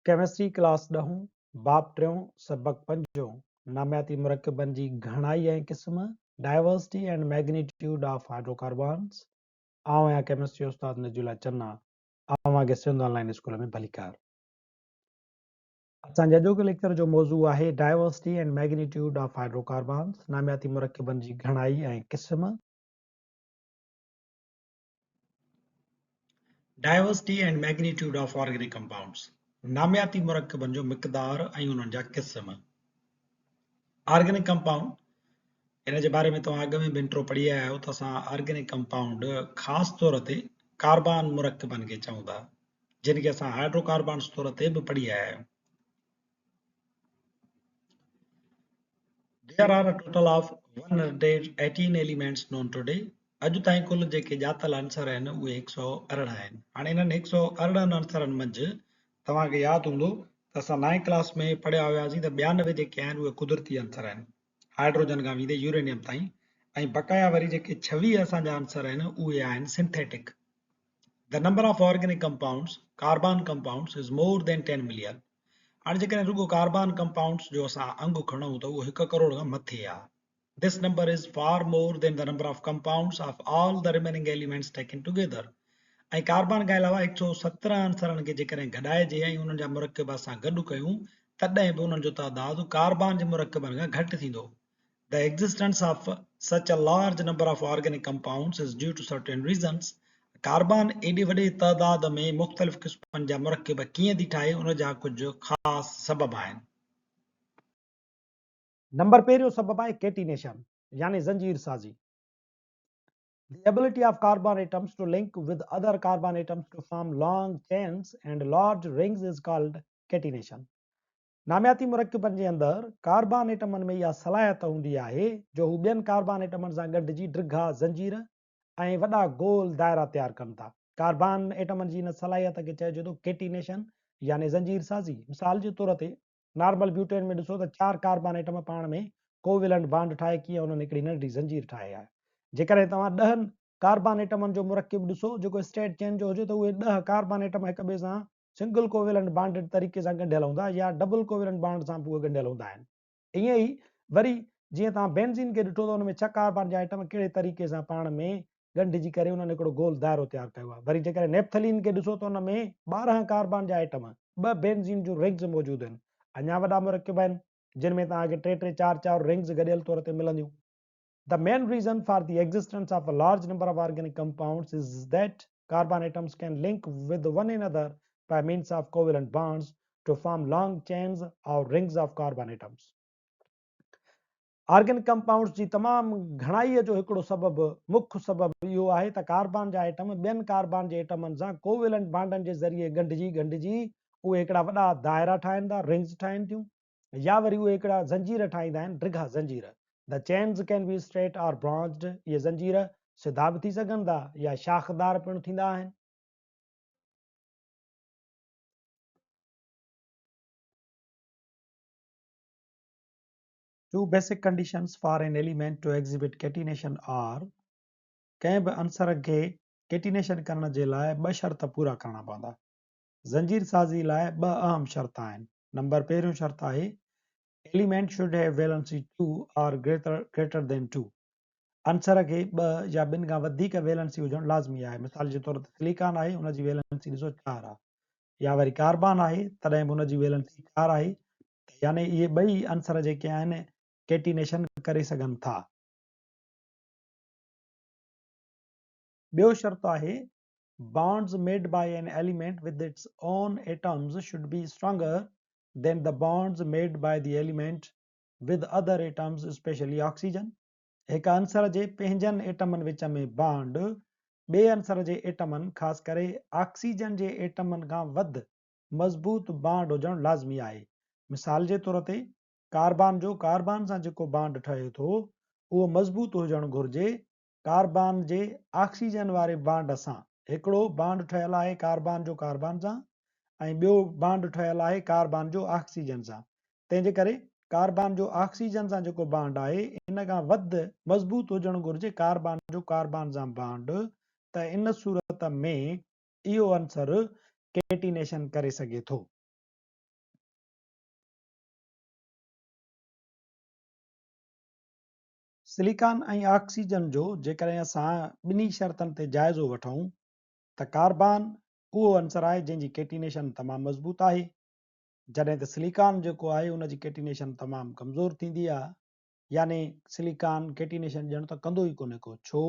Chemistry class 10 बाब 3 सबक 5 नामियाती मुरक्कबनि जी घणाई ऐं क़िस्म diversity and magnitude of hydrocarbons. आउं आहियां केमिस्ट्री उस्ताद नजूला चन्ना। अवांखे सिंध ऑनलाइन स्कूल में भलीकार। असांजे अॼोके लेक्चर जो मौज़ू आहे diversity and magnitude of hydrocarbons, नामियाती मुरक्कबनि जी घणाई ऐं क़िस्म। Diversity and magnitude of organic compounds, नामियाती मुरक्कबनि जो मिक़दार ऐं उन्हनि जा क़िस्म। ऑर्गेनिक कंपाउंड इन जे बारे में तव्हां अॻु में बि इंट्रो पढ़ी आया आहियो त असां ऑर्गेनिक कंपाउंड ख़ासि तौर ते कार्बन मुरक्कबनि खे चऊं था, जिन खे असां हाइड्रोकार्बन्स तौर ते बि पढ़ी आया आहियूं। There are a total of 118 elements known today. अॼु ताईं कुल जेके ॼातल आंसर आहिनि उहे 118 आहिनि। हाणे इन्हनि 118 आंसरनि मंझि तव्हांखे यादि हूंदो त असां 9th क्लास में पढ़िया हुयासीं त 92 जेके आहिनि उहे कुदरती आंसर आहिनि, हाइड्रोजन खां वीदे यूरेनियम ताईं, ऐं बक़ाया वरी जेके 26 असांजा आंसर आहिनि उहे आहिनि synthetic. The number of organic compounds, carbon compounds, is more than 10 million. हाणे जेकॾहिं रुगो कार्बन कंपाउंड्स जो असां अंगु खणूं त उहो 1 करोड़ खां मथे आहे। This number is far more than the number of compounds of all the remaining elements taken together. ऐं कार्बन खां अलावा 117 आंसरनि खे जेकॾहिं गॾाइजे ऐं उन्हनि जा मुरकब असां गॾु कयूं तॾहिं बि उन्हनि जो तइदादु कार्बन जे मुरकबनि खां घटि थींदो। The existence of such a large number of organic compounds is due to certain reasons. Carbon एॾे वॾे तइदाद में मुख़्तलिफ़ क़िस्मनि जा मुरकब कीअं थी ठाहे उन जा कुझु ख़ासि सबब आहिनि। नंबर पहिरियों सबब आहे केटिनेशन यानी ज़ंजीर साज़ी। The ability of carbon atoms to link with other carbon atoms to form long chains and large rings is called catenation. नामियाती मुरकबनि जे अंदरि कार्बन एटमनि में इहा सलाहियत हूंदी आहे जो हू ॿियनि कार्बन एटमनि सां गॾिजी ड्रिघा ज़ंजीर ऐं वॾा गोल दायरा तयारु कनि था। कार्बन एटमनि जी इन सलाहियत खे चइजे थो केटिनेशन यानी ज़ंजीर साज़ी। मिसाल जे तौर ते नॉर्मल ब्यूटेन में ॾिसो त 4 कार्बन एटम पाण में कोवेलेंट बॉन्ड ठाहे कीअं उन्हनि हिकिड़ी नंढी ज़ंजीर ठाहे आहे। जेकॾहिं तव्हां 10 कार्बन एटमनि जो मुरकब ॾिसो जेको स्ट्रेट चेन जो हुजे त उहे 10 कार्बन एटम हिक ॿिए सां सिंगल कोवेलेंट बॉन्डेड तरीक़े सां ॻंढियल हूंदा या डबल कोवेलेंट बॉन्ड सां उहे ॻंढियल हूंदा आहिनि। ईअं ई वरी जीअं तव्हां बेंज़ीन खे ॾिठो त हुन में 6 कार्बन जा एटम कहिड़े तरीक़े सां पाण में ॻंढिजी करे उन्हनि हिकिड़ो गोल दायरो तयारु कयो आहे। वरी जेकॾहिं नेप्थलीन खे ॾिसो त हुन में 12 कार्बन जा एटम 2 बेंज़ीन जूं रिंग्स मौजूदु आहिनि। अञा वॾा मुरकब आहिनि जिन में तव्हांखे 3-3 4-4 रिंग्स गॾियल तौर ते मिलंदियूं। The main reason for the existence of a large number of organic compounds is that carbon atoms can link with one another by means of covalent bonds to form long chains or rings of carbon atoms. Organic compounds जी तमामु घणाईअ जो हिकिड़ो सबबु मुख्य सबबु इहो आहे त कार्बन जा एटम ॿियनि कार्बन जे एटमनि सां कोवेलेंट बॉन्डनि जे ज़रिए ॻंढिजी उहे हिकिड़ा वॾा दायरा ठाहिनि था, रिंग्स ठाहिनि थियूं, या वरी उहे हिकिड़ा ज़ंजीर ठाहींदा आहिनि, ड्रिघा ज़ंजीर। The chains can be straight or branched. ये ज़ंजीर सिधा बि थी सघनि था या शाखदार पिणु थींदा आहिनि। Two basic conditions for an element to exhibit catenation are कंहिं बि अंसर खे केटिनेशन करण जे लाइ 2 शर्त पूरा करणा पवंदा। ज़ंजीर साज़ी लाइ 2 अहम शर्त आहिनि। नंबर पहिरियों शर्त आहे element should have valency 2 or greater than 2. Ansar खे 2 या 2 खां वधीक वैलेंसी हुजणु लाज़मी आहे। मिसाल जे तौर ते सिलिकॉन आहे उनजी वैलेंसी ॾिसो 4 आहे, या वरी कार्बन आहे तॾहिं बि उनजी वैलेंसी 4 आहे, यानी इहे ॿई अंसर जेके आहिनि केटिनेशन करे सघनि था। ॿियो शर्त आहे bonds made by an element with its own atoms should be stronger than the bonds made by the element with other atoms, especially oxygen. हिक अंसर जे पंहिंजनि एटमनि विच में बॉन्ड ॿिए अंसर जे एटमनि ख़ासि करे ऑक्सीजन जे एटमनि खां वधि मज़बूत बॉन्ड हुजणु लाज़मी आहे। मिसाल जे तौर ते कार्बन जो कार्बन सां जेको बॉन्ड ठहे थो उहो मज़बूत हुजणु घुरिजे कार्बन जे ऑक्सीजन वारे बॉन्ड सां। हिकिड़ो बॉन्ड ठहियल आहे कार्बन जो कार्बन सां ऐं ॿियो बॉन्ड ठहियल आहे कार्बन जो ऑक्सीजन सां। तंहिंजे करे कार्बन जो ऑक्सीजन सां जेको बॉन्ड आहे इन खां वधि मज़बूत हुजणु घुरिजे कार्बन जो कार्बन सां बॉन्ड, त इन सूरत में इहो अंसर केटिनेशन करे सघे थो। सिलिकॉन ऐं ऑक्सीजन जो जेकॾहिं असां ॿिन्ही शर्तनि ते जाइज़ो वठूं त कार्बन उहो अंसर आहे जंहिंजी केटिनेशन तमामु मज़बूत आहे, जॾहिं त सिलिकॉन जेको आहे उनजी केटिनेशन तमामु कमज़ोर थींदी आहे, यानी सिलिकॉन केटिनेशन ॼण त कंदो ई कोन्हे को। छो?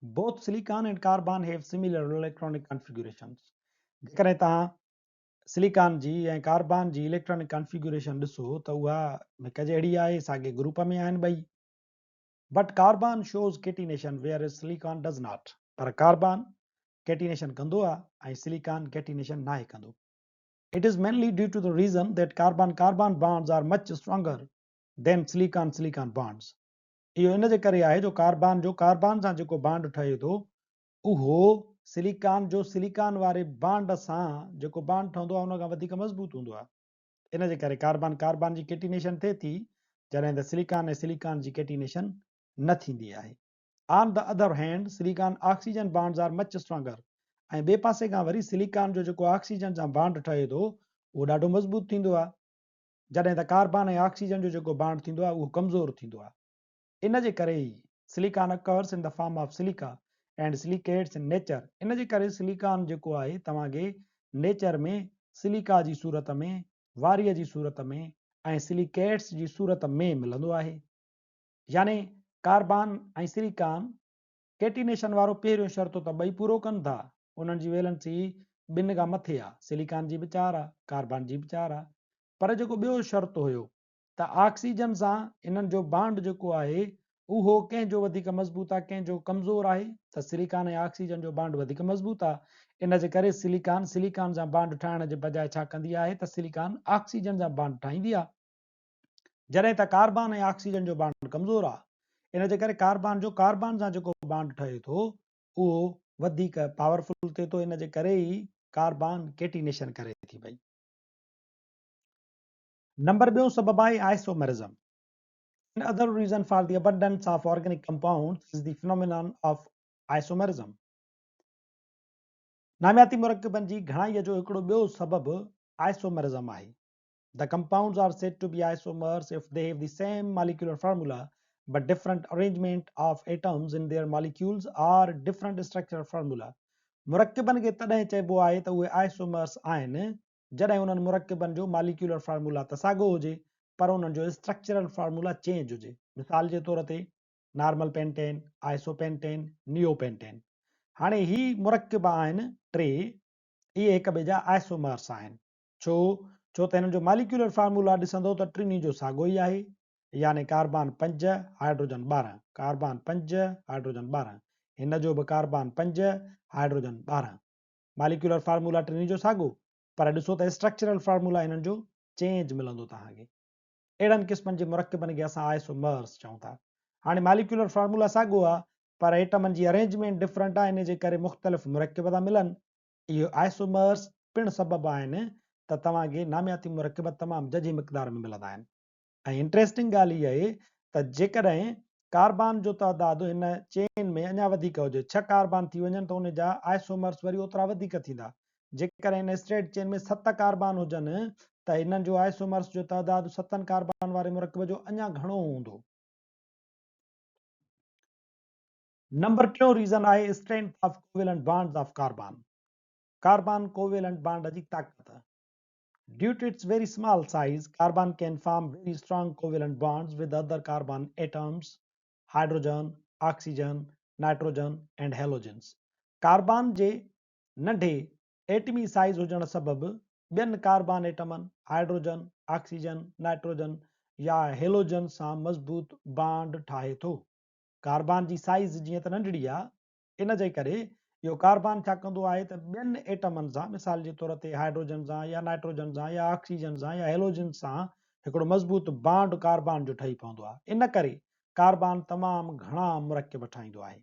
Both silicon and carbon have similar electronic configurations. जेकॾहिं तव्हां सिलिकॉन जी ऐं कार्बन जी इलेक्ट्रॉनिक कॉन्फ़िगरेशन ॾिसो त उहा हिकु जहिड़ी आहे, साॻे ग्रुप में आहिनि ॿई। But carbon shows catenation where silicon does not. पर कार्बन केटिनेशन कंदो आहे ऐं सिलिकॉन केटिनेशन नाहे कंदो। It is mainly due to the reason that carbon-carbon bonds are much stronger than silicon-silicon bonds. इहो इन जे करे आहे जो कार्बन सां जेको बॉन्ड ठहे थो उहो सिलिकॉन जो सिलिकॉन वारे बॉन्ड सां जेको बॉन्ड ठहंदो आहे उन खां वधीक मज़बूत हूंदो आहे। इन जे करे कार्बन जी केटिनेशन थिए थी, जॾहिं त सिलिकॉन ऐं सिलिकॉन जी केटिनेशन न थींदी आहे। On the other hand, silicon oxygen bonds are much stronger. ऐं ॿिए पासे खां वरी सिलिकॉन जो जेको ऑक्सीजन सां बॉन्ड ठहे थो उहो ॾाढो मज़बूत थींदो आहे, जॾहिं त कार्बन ऐं ऑक्सीजन जो जेको बॉन्ड थींदो आहे उहो कमज़ोर थींदो आहे। इन जे करे ई silicon occurs in the form of silica and silicates in nature. इन जे करे सिलिकॉन जेको आहे तव्हांखे नेचर में सिलिका जी सूरत में, वारीअ जी सूरत में ऐं सिलिकेट्स जी सूरत में मिलंदो आहे। यानी कार्बन ऐं सिलिकॉन केटिनेशन वारो पहिरियों शर्तो त ॿई पूरो कनि था, उन्हनि जी वैलेंसी ॿिनि खां मथे आहे, सिलिकॉन जी बि 4 आहे, कार्बन जी बि 4 आहे। पर जेको ॿियो शर्त हुयो त ऑक्सीजन सां इन्हनि जो बॉन्ड जेको आहे उहो कंहिंजो वधीक मज़बूत आहे, कंहिंजो कमज़ोर आहे, त सिलिकॉन ऐं ऑक्सीजन जो बॉन्ड वधीक मज़बूत आहे। इन जे करे सिलिकॉन सां बॉन्ड ठाहिण जे बजाए छा कंदी आहे त सिलिकॉन ऑक्सीजन सां बॉन्ड ठाहींदी आहे, जॾहिं त कार्बन ऐं ऑक्सीजन जो बॉन्ड कमज़ोर आहे। इन जे करे कार्बन सां जेको बॉन्ड ठहे थो उहो वधीक पावरफुल थिए थो। इन जे करे ई कार्बन केटिनेशन करे थी पई। नंबर ॿियो सबब आहे isomerism. Another reason for the abundance of organic compounds is the phenomenon of isomerism. नामियाती मुरक्कबनि जी घणाईअ जो हिकिड़ो ॿियो सबबु आइसोमेरिज्म आहे। The compounds are said to be isomers if they have the same molecular formula but different arrangement of atoms in their molecules or different structural formula. मुरक्कबनि खे तॾहिं चइबो आहे त उहे आइसोमर्स आहिनि जॾहिं उन्हनि मुरक्कबनि जो मॉलिक्यूलर फार्मूला त साॻियो हुजे पर उन्हनि जो स्ट्रक्चरल फार्मूला चेंज हुजे। मिसाल जे तौर ते नॉर्मल पेंटेन, आइसोपेंटेन, नियोपेंटेन। हाणे ही मुरक्कब आहिनि टे, इहे हिक ॿिए जा आइसोमर्स आहिनि। छो त हिननि जो मॉलिक्यूलर फार्मूला ॾिसंदो त टिनी जो साॻियो ई आहे, यानी कार्बन 5 हाइड्रोजन 12, कार्बन 5 हाइड्रोजन 12, हिन जो बि कार्बन 5 हाइड्रोजन 12। मॉलिक्यूलर फार्मूला टिनी जो साॻियो, पर ॾिसो त स्ट्रक्चरल फार्मूला हिननि जो चेंज मिलंदो तव्हांखे। अहिड़नि क़िस्मनि जे मुरक्कबनि खे असां आइसोमर्स चऊं था। हाणे मॉलिक्यूलर फार्मूला साॻियो आहे पर एटमनि जी अरेंजमेंट डिफरेंट आहे, इन जे करे मुख़्तलिफ़ मुरक्कब था मिलनि। इहो आइसोमर्स पिणु सबबु आहिनि त तव्हांखे नामियाती मुरक्कब तमामु जझी मिक़दार में मिलंदा आहिनि। ऐं इंट्रेस्टिंग ॻाल्हि इहा आहे त जेकॾहिं कार्बन जो तइदादु हिन चेन में अञा वधीक हुजे, 6 कार्बन थी वञनि त उन जा आइसोमर्स वरी ओतिरा वधीक थींदा। जेकॾहिं हिन स्ट्रेट चेन में 7 कार्बन हुजनि त हिननि जो आइसोमर्स जो तइदादु 7 कार्बन वारे मुरक्कब जो अञा घणो हूंदो। नंबर 3 रीज़न आहे strength of covalent bonds of carbon. Carbon covalent bond जी ताकत। Due to its very small size, carbon can form very strong covalent bonds with other carbon atoms, hydrogen, oxygen, nitrogen and halogens. Carbon जे नंढे एटमी size हुजण सबबु ॿियनि carbon एटमनि, hydrogen, oxygen, nitrogen या हेलोजन सां मज़बूत बॉन्ड ठाहे थो। कार्बन जी साइज जीअं त नंढड़ी आहे, इन जे करे इहो कार्बन छा कंदो आहे त ॿियनि एटमनि सां, मिसाल जे तौर ते हाइड्रोजन सां या नाइट्रोजन सां या ऑक्सीजन सां या हेलोजन सां हिकिड़ो मज़बूत बॉन्ड कार्बन जो ठही पवंदो आहे। इन करे कार्बन तमामु घणा मुरक्कब ठाहींदो आहे।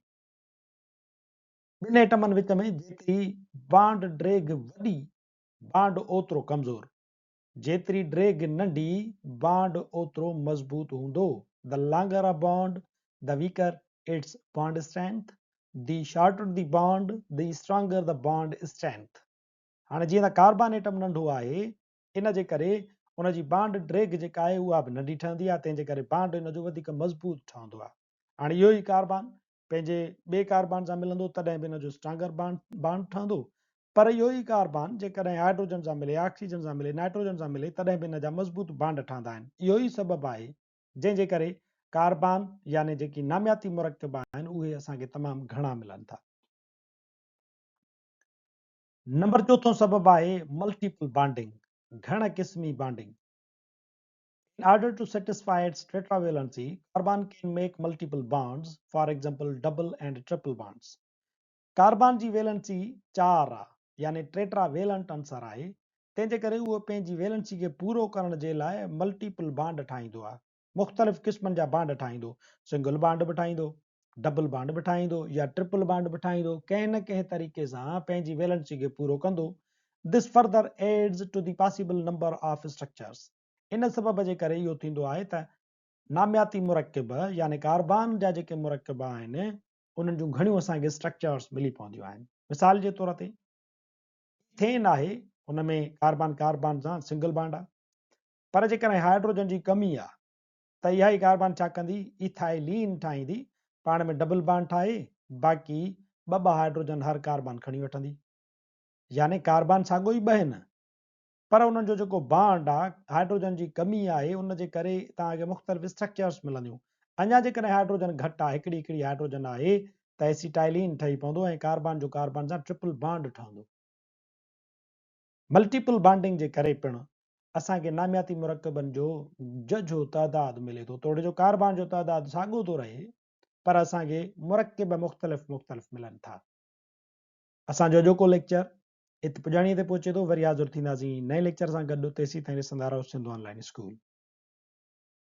ॿिनि एटमनि विच में जेतिरी बॉन्ड ड्रैग वॾी, बॉन्ड ओतिरो कमज़ोर, जेतिरी ड्रैग नंढी, बॉन्ड ओतिरो मज़बूत हूंदो। The longer a bond the weaker it's bond strength, the shorter the bond the stronger the bond strength. हाणे जीअं त कार्बन एटम नंढो आहे, इन जे करे उन जी बांड ड्रेग जेका आहे उहा बि नंढी ठहंदी आहे, तंहिंजे करे बांड इन जो वधीक मज़बूत ठहंदो आहे। हाणे इहो ई कार्बन पंहिंजे ॿिए कार्बन सां मिलंदो तॾहिं बि इन जो स्ट्रांगर बांड ठहंदो, पर इहो ई कार्बन जेकॾहिं हाइड्रोजन सां मिले, ऑक्सीजन सां मिले, नाइट्रोजन सां मिले, तॾहिं बि इन जा मज़बूत बांड ठहंदा आहिनि। इहो ई सबबु आहे जंहिंजे करे कार्बन यानी जेकी नामियाती मुरकब आहिनि उहे असांखे तमामु घणा मिलनि था। नंबर चौथों सबबु आहे मल्टीपल बॉन्डिंग, घण क़िस्मी bonding. In order to satisfy its tetravalency, carbon can make multiple bonds, for example, double and triple bonds. Carbon जी वेलेंसी 4 आहे यानी टेट्रावेलेंट आंसर आहे, तंहिंजे करे उहो पंहिंजी वेलेंसी खे पूरो करण जे लाइ मल्टीपल बॉन्ड ठाहींदो आहे, मुख़्तलिफ़ क़िस्मनि जा बॉन्ड ठाहींदो, सिंगल बॉन्ड बि ठाहींदो, डबल बॉन्ड बि ठाहींदो या ट्रिपल बॉन्ड बि ठाहींदो, कंहिं न कंहिं तरीक़े सां पंहिंजी वेलेंसी खे पूरो कंदो। This further adds to the possible number of structures. इन सबब जे करे इहो थींदो आहे त नामियाती मुरकब यानी कार्बन जा जेके मुरकब आहिनि उन्हनि जूं घणियूं असांखे स्ट्रक्चर्स मिली पवंदियूं आहिनि। मिसाल जे तौर ते इथेन आहे, हुन में कार्बन कार्बन सां सिंगल बॉन्ड आहे, पर जेकॾहिं हाइड्रोजन जी कमी आहे त इहा ई कार्बन छा कंदी, इथाइलीन ठाहींदी, पाण में डबल बॉन्ड ठाहे, बाक़ी ॿ हाइड्रोजन हर कार्बन खणी वठंदी, यानी कार्बन साॻियो ई ॿ आहिनि, पर उन्हनि जो जेको बॉन्ड आहे, हाइड्रोजन जी कमी आहे, उन जे करे तव्हांखे मुख़्तलिफ़ स्ट्रक्चर्स मिलंदियूं। अञा जेकॾहिं हाइड्रोजन घटि आहे, हिकिड़ी हाइड्रोजन आहे त एसिटाइलीन ठही पवंदो ऐं कार्बन जो कार्बन सां ट्रिपल बॉन्ड ठहंदो। मल्टीपल बॉन्डिंग जे करे पिणु असांखे नामियाती मुरकबनि जो झझो तइदादु मिले थो, तोड़े जो कार्बन जो तइदादु साॻियो थो रहे, पर असांखे मुरकब मुख़्तलिफ़ मिलनि था। असांजो अॼोको लेक्चर हिते पुॼाणीअ ते पहुचे थो, वरी हाज़िर थींदासीं नए लेक्चर सां गॾु, तेसीं ताईं ॾिसंदा रहो सिंधु ऑनलाइन स्कूल।